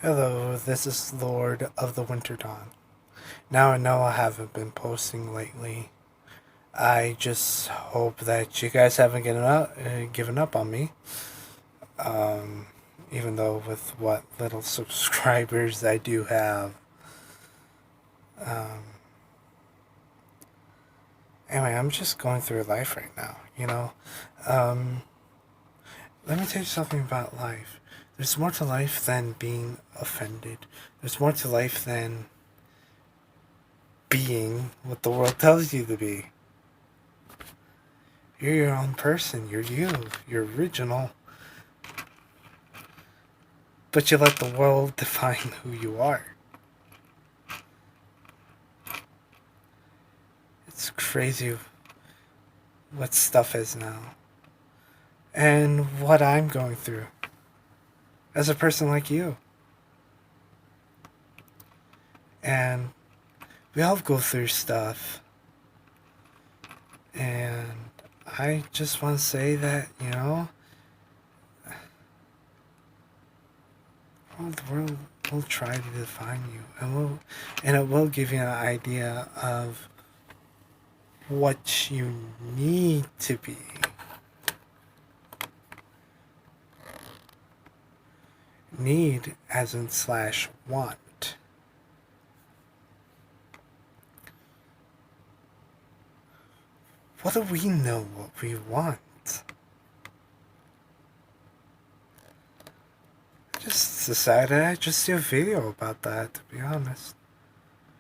Hello, this is Lord of the Winter Dawn. Now I know I haven't been posting lately. I just hope that you guys haven't given up on me. Um, Even though with what little subscribers I do have. Um, anyway, I'm just going through life right now, you know? Um, Let me tell you something about life. There's more to life than being offended. There's more to life than being what the world tells you to be. You're your own person. You're you. You're original. But you let the world define who you are. It's crazy what stuff is now. And what I'm going through. As a person like you. And we all go through stuff. And I just want to say that, the world will try to define you. And it will give you an idea of what you need to be. Need as in slash want. What do we know what we want? I just decided I'd just do a video about that, to be honest.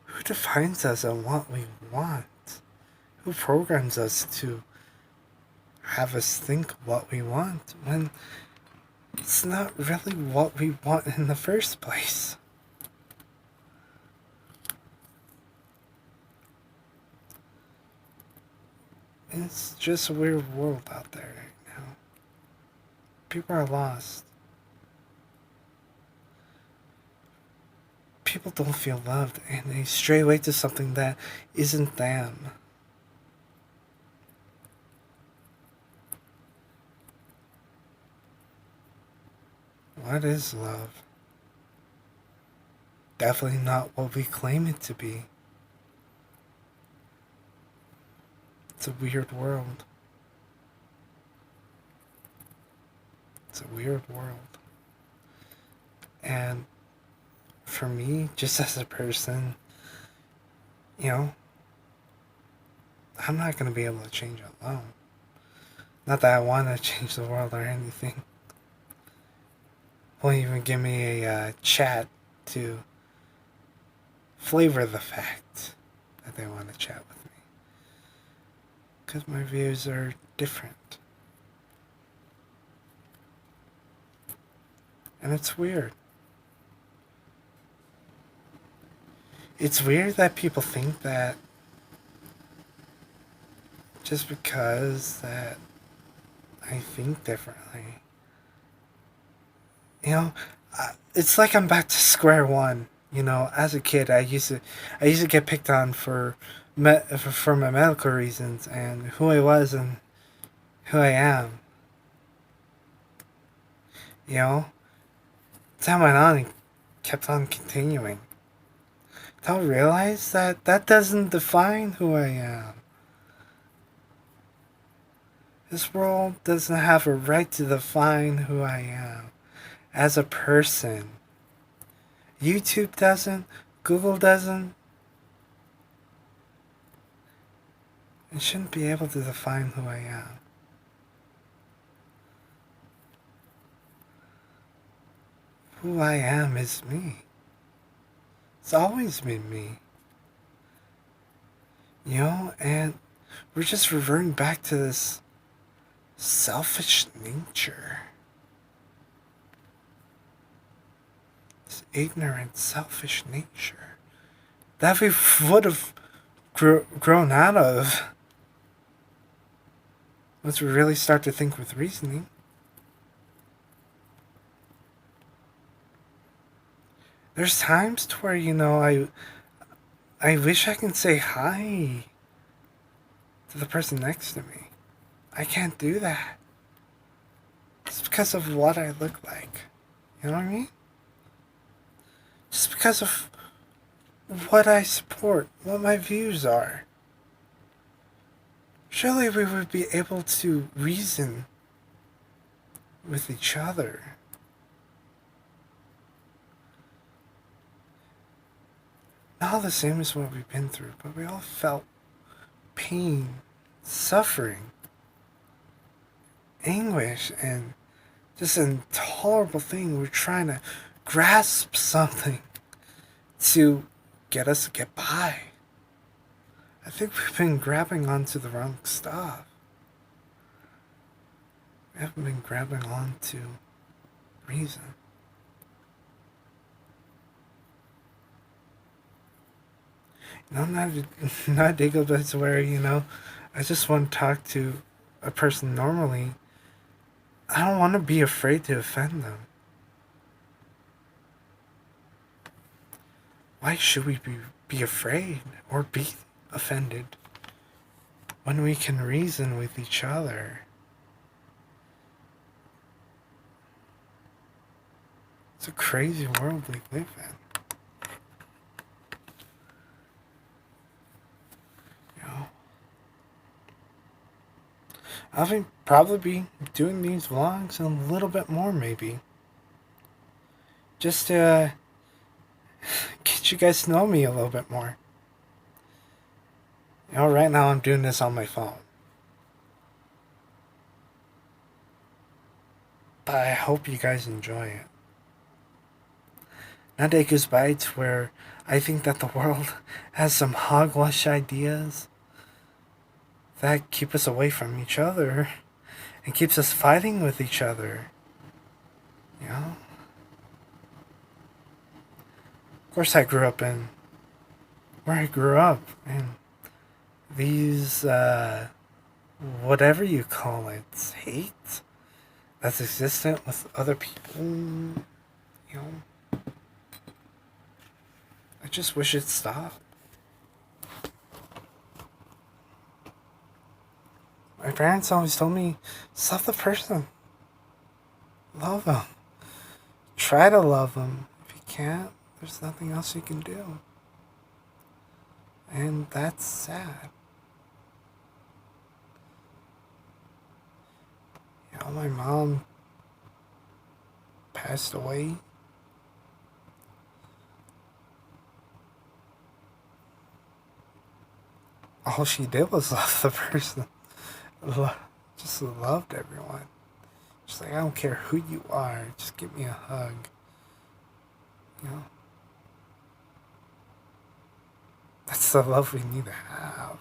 Who defines us and what we want? Who programs us to have us think what we want when it's not really what we want in the first place? It's just a weird world out there right now. People are lost. People don't feel loved and they stray away to something that isn't them. What is love? Definitely not what we claim it to be. It's a weird world. It's a weird world. And for me, just as a person, you know, I'm not going to be able to change it alone. Not that I want to change the world or anything. Won't even give me a chat to flavor the fact that they want to chat with me. Because my views are different. And it's weird. It's weird that people think that just because that I think differently, you know, it's like I'm back to square one. As a kid, I used to get picked on for my medical reasons and who I was and who I am. You know, time went on and kept on continuing. Don't realize that that doesn't define who I am. This world doesn't have a right to define who I am as a person. YouTube doesn't, Google doesn't. It shouldn't be able to define who I am. Who I am is me. It's always been me. And we're just reverting back to this selfish nature. This ignorant, selfish nature that we would have grown out of once we really start to think with reasoning. There's times to where, I wish I can say hi to the person next to me. I can't do that. It's because of what I look like. You know what I mean? because of what I support, what my views are. Surely we would be able to reason with each other. Not the same as what we've been through, but we all felt pain, suffering, anguish, and just an intolerable thing. We're trying to grasp something to get us to get by. I think we've been grabbing onto the wrong stuff. We haven't been grabbing onto reason. Not Diggle, but it's where, I just want to talk to a person normally. I don't want to be afraid to offend them. Why should we be afraid or be offended when we can reason with each other? It's a crazy world we live in. I'll probably be doing these vlogs a little bit more, maybe. Just to get you guys to know me a little bit more. Right now I'm doing this on my phone. But I hope you guys enjoy it. Nowadays goes by to where I think that the world has some hogwash ideas that keep us away from each other and keeps us fighting with each other. Of course, I grew up in where I grew up, and these, whatever you call it, hate that's existent with other people, I just wish it stopped. My parents always told me, love the person. Love them. Try to love them. If you can't, there's nothing else you can do. And that's sad. My mom passed away. All she did was love the person. Just loved everyone. She's like, I don't care who you are, just give me a hug. That's the love we need to have.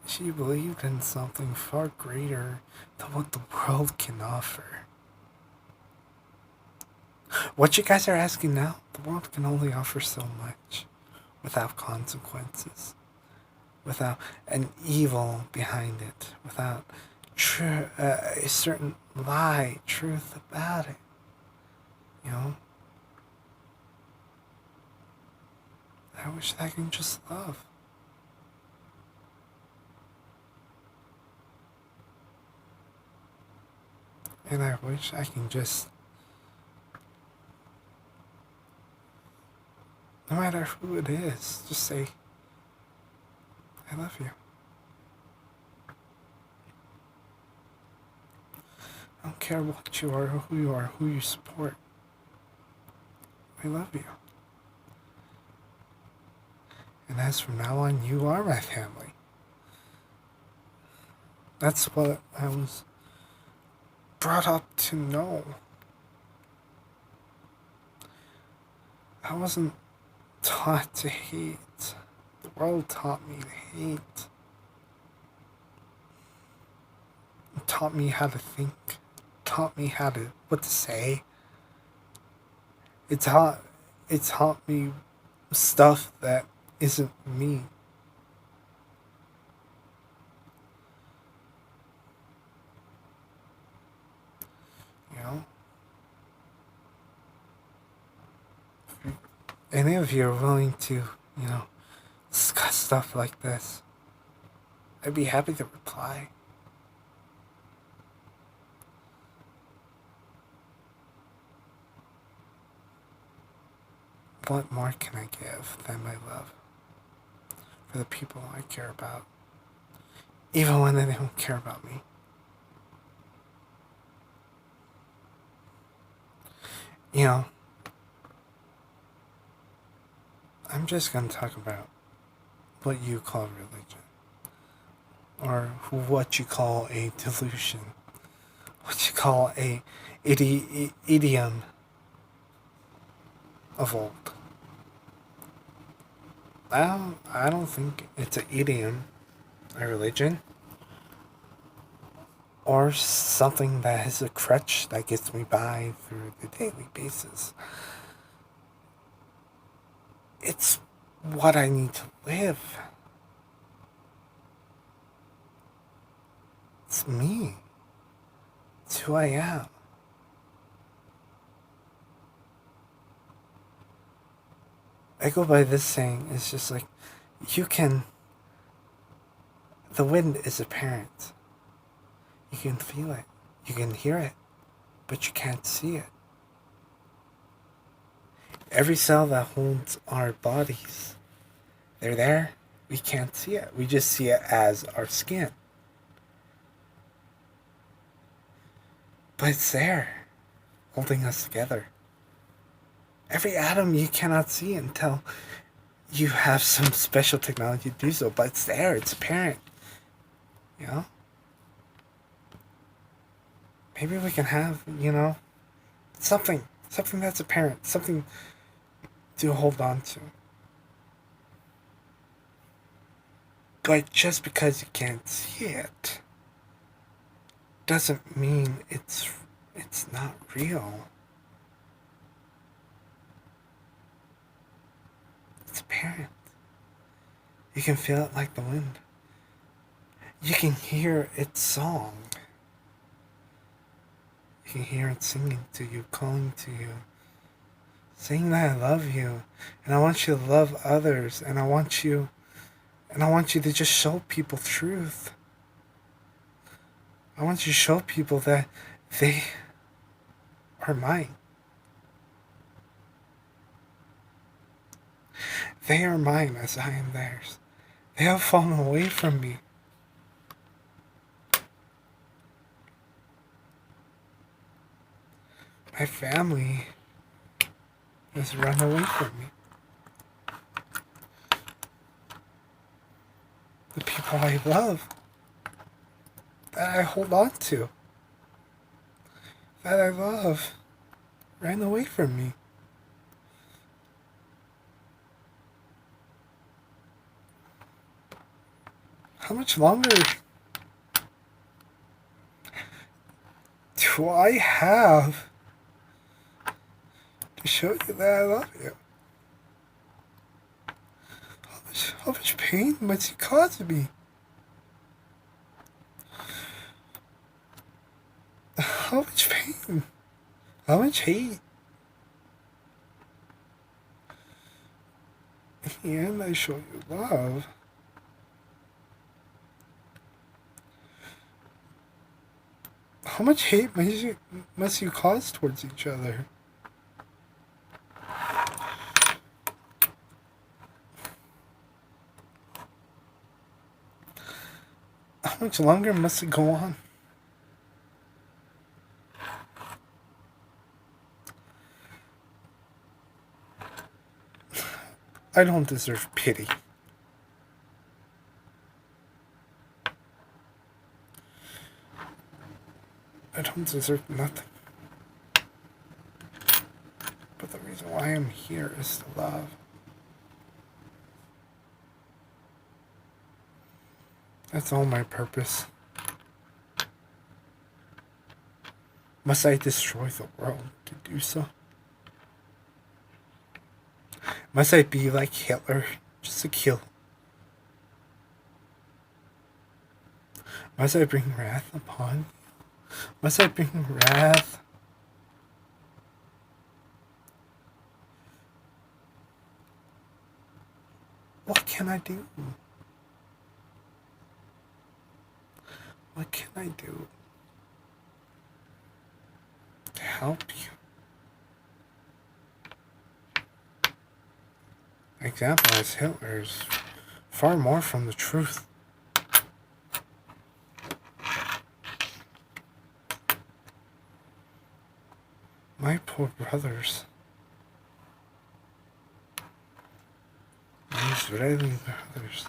She believed in something far greater than what the world can offer. What you guys are asking now, the world can only offer so much without consequences, without an evil behind it, without a certain lie, truth about it. I wish I can just love. And I wish I can just, no matter who it is, just say, I love you. I don't care what you are, who you support. I love you. And as from now on, you are my family. That's what I was brought up to know. I wasn't taught to hate. The world taught me to hate. It taught me how to think. It taught me what to say. It taught me stuff that isn't me. If any of you are willing to, discuss stuff like this, I'd be happy to reply. What more can I give than my love for the people I care about, even when they don't care about me? You know, I'm just gonna talk about what you call religion, or what you call a delusion, what you call a idiom of old. I don't think it's an idiom, a religion, or something that is a crutch that gets me by through the daily basis. It's what I need to live. It's me. It's who I am. I go by this saying, it's just like, you can. The wind is apparent. You can feel it. You can hear it. But you can't see it. Every cell that holds our bodies, they're there. We can't see it. We just see it as our skin. But it's there, holding us together. Every atom you cannot see until you have some special technology to do so, but it's there, it's apparent. You know? Maybe we can have, something that's apparent, something to hold on to. But just because you can't see it doesn't mean it's not real. It's apparent. You can feel it like the wind. You can hear its song. You can hear it singing to you, calling to you, saying that I love you, and I want you to love others, and I want you to just show people truth. I want you to show people that they are mine. They are mine as I am theirs. They have fallen away from me. My family has run away from me. The people I love, that I hold on to, that I love, ran away from me. How much longer do I have to show you that I love you? How much pain must you cause me? How much pain? How much hate? In the end, I show you love. How much hate must you cause towards each other? How much longer must it go on? I don't deserve pity. I don't deserve nothing. But the reason why I'm here is to love. That's all my purpose. Must I destroy the world to do so? Must I be like Hitler just to kill? Must I bring wrath upon? Must I bring wrath? What can I do? What can I do to help you? example as Hitler is far more from the truth. My poor brothers. My Israeli brothers.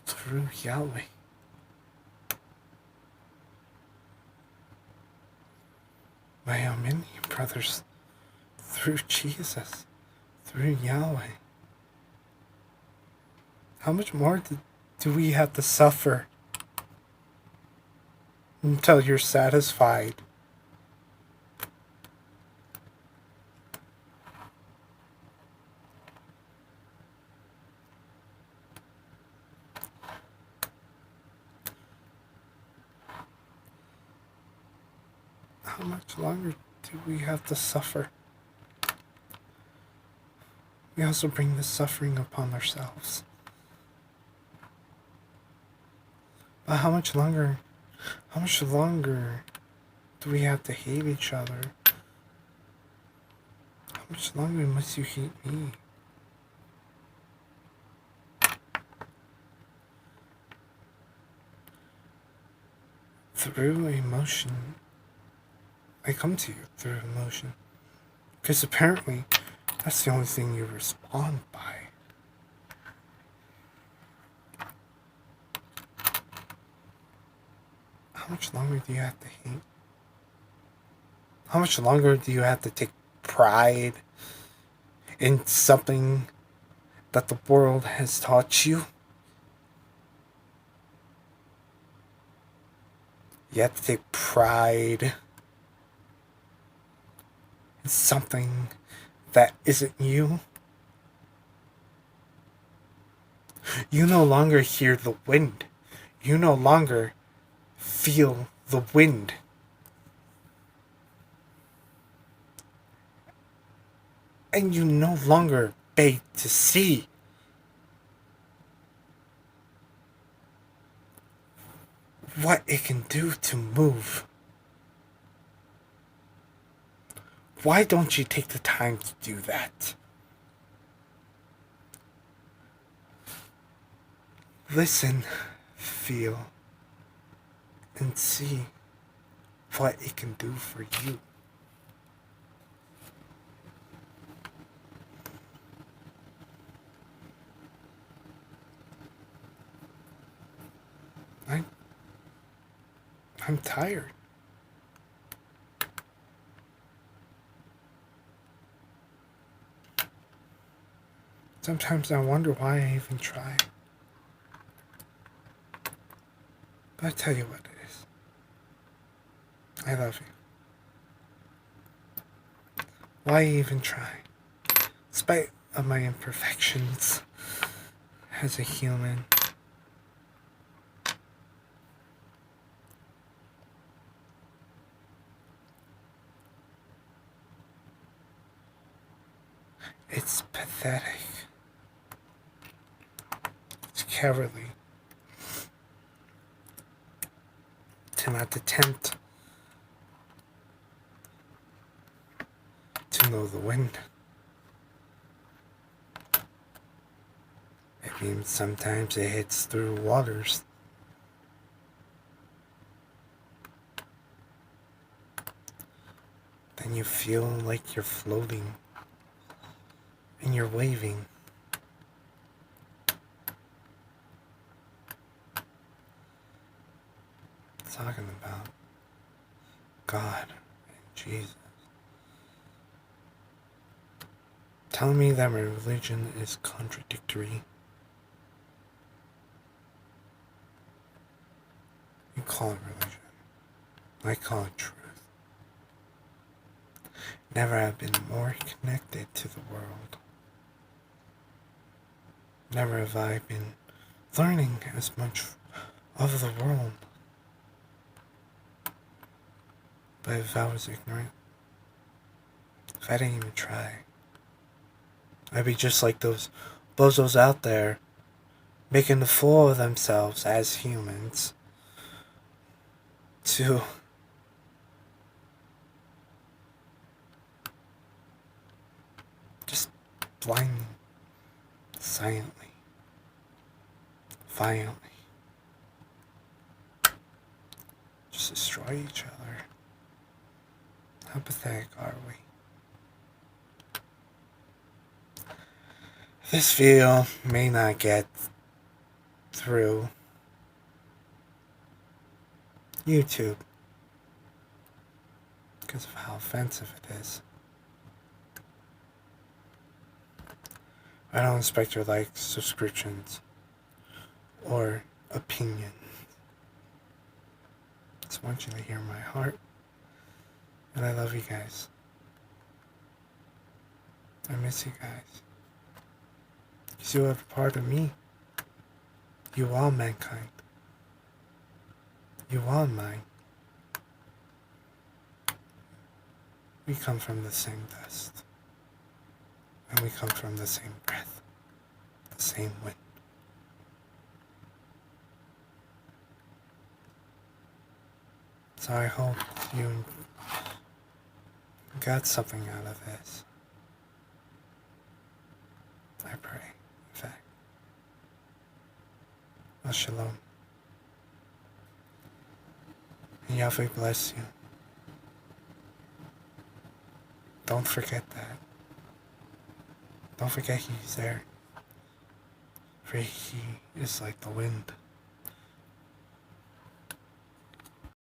Through Yahweh. My Armenian brothers. Through Jesus. Through Yahweh. How much more do we have to suffer until you're satisfied? How much longer do we have to suffer? We also bring the suffering upon ourselves. But how much longer do we have to hate each other? How much longer must you hate me? Through emotion. I come to you through emotion. Because apparently, that's the only thing you respond by. How much longer do you have to hate? How much longer do you have to take pride in something that the world has taught you? You have to take pride in something that isn't you. You no longer hear the wind. You no longer feel the wind. And you no longer beg to see. What it can do to move. Why don't you take the time to do that? Listen, feel, and see what it can do for you. I'm tired. Sometimes I wonder why I even try. But I tell you what it is. I love you. Why even try? Despite of my imperfections as a human. It's pathetic. It's cowardly to not attempt to know the wind. I mean, sometimes it hits through waters. Then you feel like you're floating and you're waving. Talking about God and Jesus. Telling me that my religion is contradictory. You call it religion. I call it truth. Never have been more connected to the world. Never have I been learning as much of the world. But if I was ignorant, if I didn't even try, I'd be just like those bozos out there making the fool of themselves as humans to blindly, silently, violently, just destroy each other. How pathetic are we? This video may not get through YouTube because of how offensive it is. I don't expect your likes, subscriptions, or opinion. I just want you to hear my heart. And I love you guys. I miss you guys. You are a part of me. You are mankind. You are mine. We come from the same dust. And we come from the same breath. The same wind. So I hope you got something out of this. I pray, in fact. Well, shalom. And Yahweh bless you. Don't forget that. Don't forget He's there. For He is like the wind.